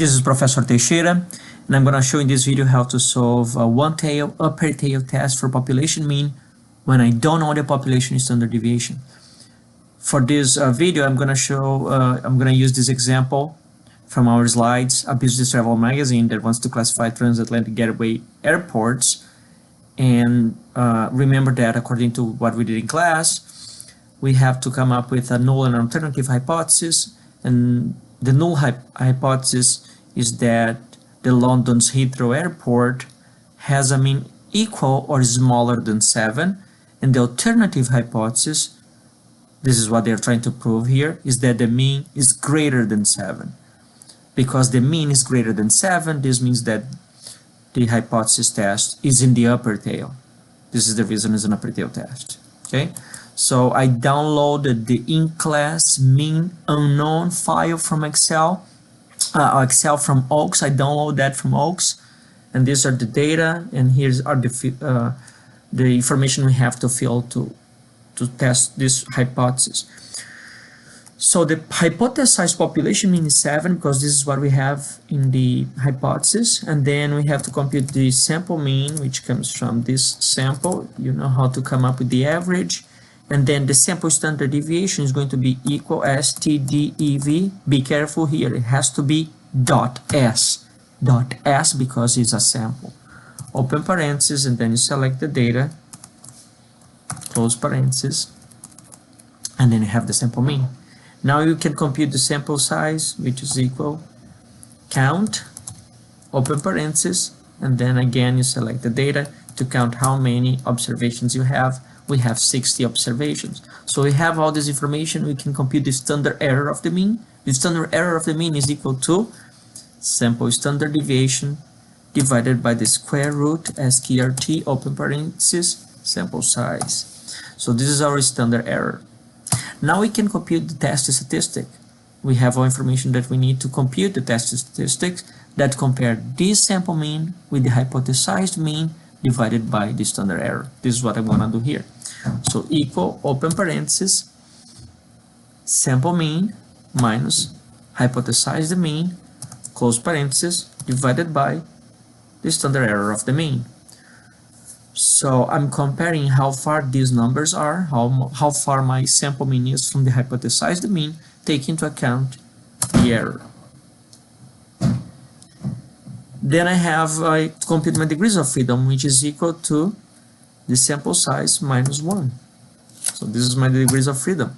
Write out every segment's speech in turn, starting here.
this is Professor Teixeira, and I'm going to show in this video how to solve a one-tail upper tail test for population mean when I don't know the population standard deviation. For this video, I'm going to use this example from our slides, a business travel magazine that wants to classify transatlantic gateway airports. And remember that according to what we did in class, we have to come up with a null and alternative hypothesis. And the null hypothesis is that the London's Heathrow Airport has a mean equal or smaller than 7. And the alternative hypothesis, this is what they're trying to prove here, is that the mean is greater than 7. Because the mean is greater than 7, this means that the hypothesis test is in the upper tail. This is the reason it's an upper tail test. Okay, so I downloaded the in-class mean unknown file from Excel from Oaks. I download that from Oaks, and these are the data, and here's are the information we have to fill to test this hypothesis. So the hypothesized population mean is 7 because this is what we have in the hypothesis, and then we have to compute the sample mean, which comes from this sample. You know how to come up with the average, and then the sample standard deviation is going to be equal STDEV. Be careful here, it has to be .s because it's a sample. Open parentheses, and then you select the data, close parentheses, and then you have the sample mean. Now you can compute the sample size, which is equal count, open parentheses, and then again you select the data to count how many observations you have. We have 60 observations. So we have all this information. We can compute the standard error of the mean. The standard error of the mean is equal to sample standard deviation divided by the square root SQRT, open parentheses, sample size. So this is our standard error. Now we can compute the test statistic. We have all information that we need to compute the test statistics that compare this sample mean with the hypothesized mean divided by the standard error. This is what I'm going to do here. So equal, open parentheses, sample mean minus hypothesized mean, close parentheses, divided by the standard error of the mean. So I'm comparing how far these numbers are, how far my sample mean is from the hypothesized mean, taking into account the error. Then I have to compute my degrees of freedom, which is equal to the sample size minus 1. So this is my degrees of freedom.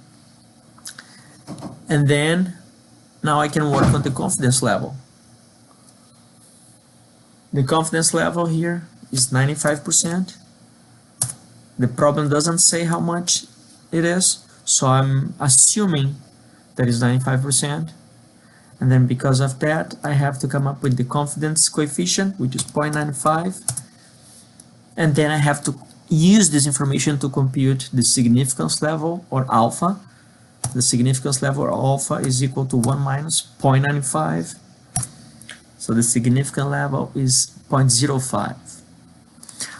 And then now I can work on the confidence level. The confidence level here is 95%. The problem doesn't say how much it is, so I'm assuming that is 95%. And then because of that, I have to come up with the confidence coefficient, which is 0.95. And then I have to use this information to compute the significance level, or alpha. The significance level, or alpha, is equal to 1 minus 0.95. So the significant level is 0.05.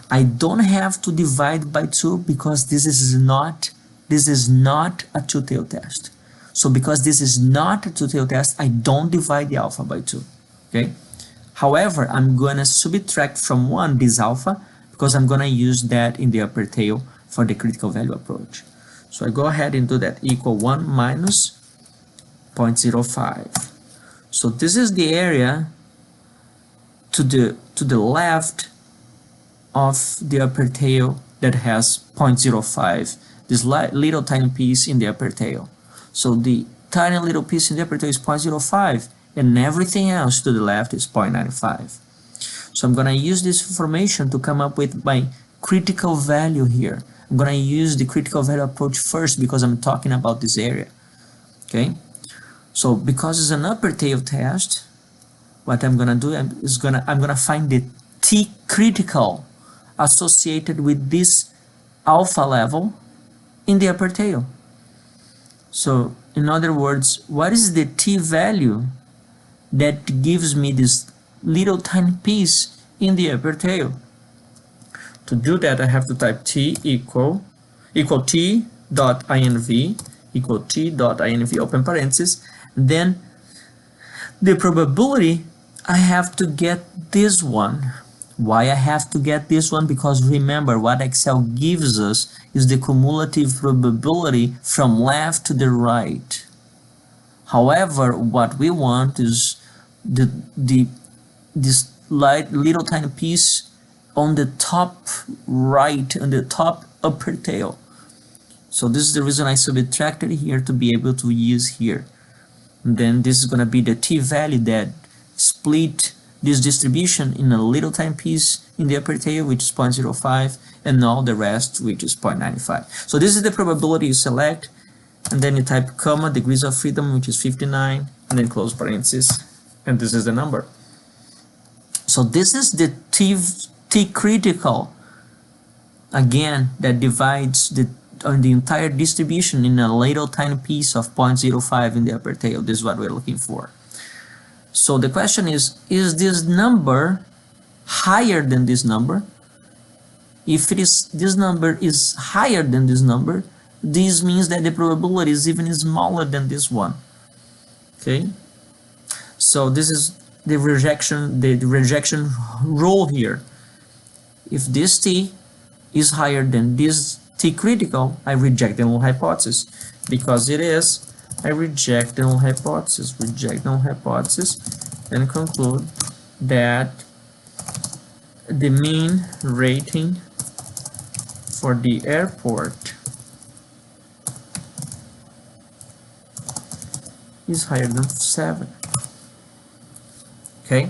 I don't have to divide by 2 because this is not a two-tail test. So because this is not a two-tail test, I don't divide the alpha by 2. Okay. However, I'm going to subtract from 1 this alpha because I'm going to use that in the upper tail for the critical value approach. So I go ahead and do that, equal 1 minus 0.05. So this is the area to the left of the upper tail that has 0.05, this little tiny piece in the upper tail. So the tiny little piece in the upper tail is 0.05, and everything else to the left is 0.95. So I'm going to use this information to come up with my critical value here. I'm going to use the critical value approach first because I'm talking about this area. Okay, so because it's an upper tail test, what I'm going to do is I'm going to find the T critical associated with this alpha level in the upper tail. So in other words, what is the T value that gives me this little tiny piece in the upper tail? To do that, I have to type T equal T dot INV equal T dot INV, open parentheses, then the probability I have to get this one. Why I have to get this one? Because remember, what Excel gives us is the cumulative probability from left to the right. However, what we want is this little tiny piece on the top right, on the top upper tail. So this is the reason I subtracted here to be able to use here. And then this is going to be the t-value that split this distribution in a little tiny piece in the upper tail, which is 0.05, and all the rest, which is 0.95. So this is the probability you select, and then you type comma, degrees of freedom, which is 59, and then close parentheses, and this is the number. So this is the t-critical, again, that divides the entire distribution in a little tiny piece of 0.05 in the upper tail. This is what we're looking for. So the question is this number higher than this number? If it is, this number is higher than this number, this means that the probability is even smaller than this one. Okay, so this is the rejection rule here. If this t is higher than this t critical, I reject the null hypothesis. Because it is, I reject the null hypothesis, and conclude that the mean rating for the airport is higher than 7. Okay,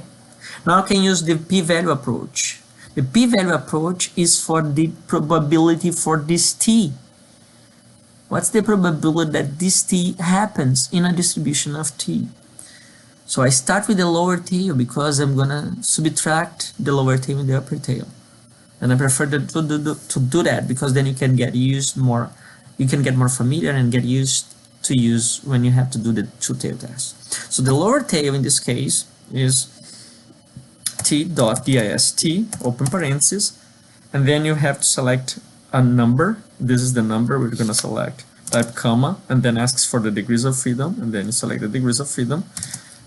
now I can use the p-value approach. The p-value approach is for the probability for this t. What's the probability that this t happens in a distribution of t? So I start with the lower tail because I'm gonna subtract the lower tail and the upper tail, and I prefer to do that because then you can get used more, you can get more familiar and get used to use when you have to do the two-tail test. So the lower tail in this case is t.dist, open parentheses, and then you have to select a number. This is the number we're going to select, type comma, and then asks for the degrees of freedom, and then you select the degrees of freedom,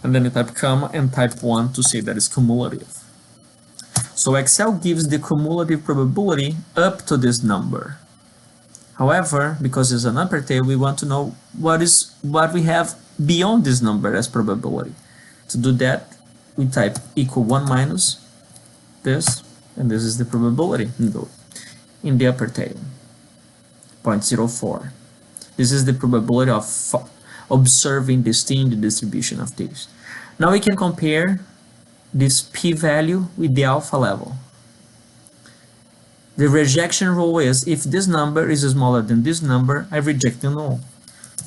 and then you type comma and type 1 to say that it's cumulative. So Excel gives the cumulative probability up to this number. However, because it's an upper tail, we want to know what we have beyond this number as probability. To do that, we type equal 1 minus this, and this is the probability in the upper tail, 0.04. This is the probability of observing this t in the distribution of these. Now we can compare this p-value with the alpha level. The rejection rule is if this number is smaller than this number, I reject the null.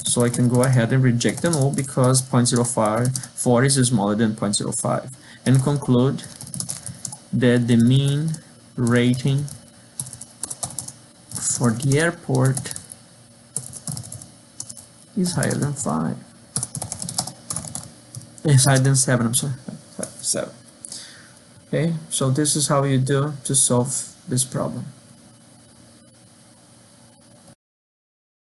So I can go ahead and reject the null because 0.04 is smaller than 0.05, and conclude that the mean rating for the airport is higher than 5. It's higher than 7, I'm sorry, 7. Okay, so this is how you do to solve this problem.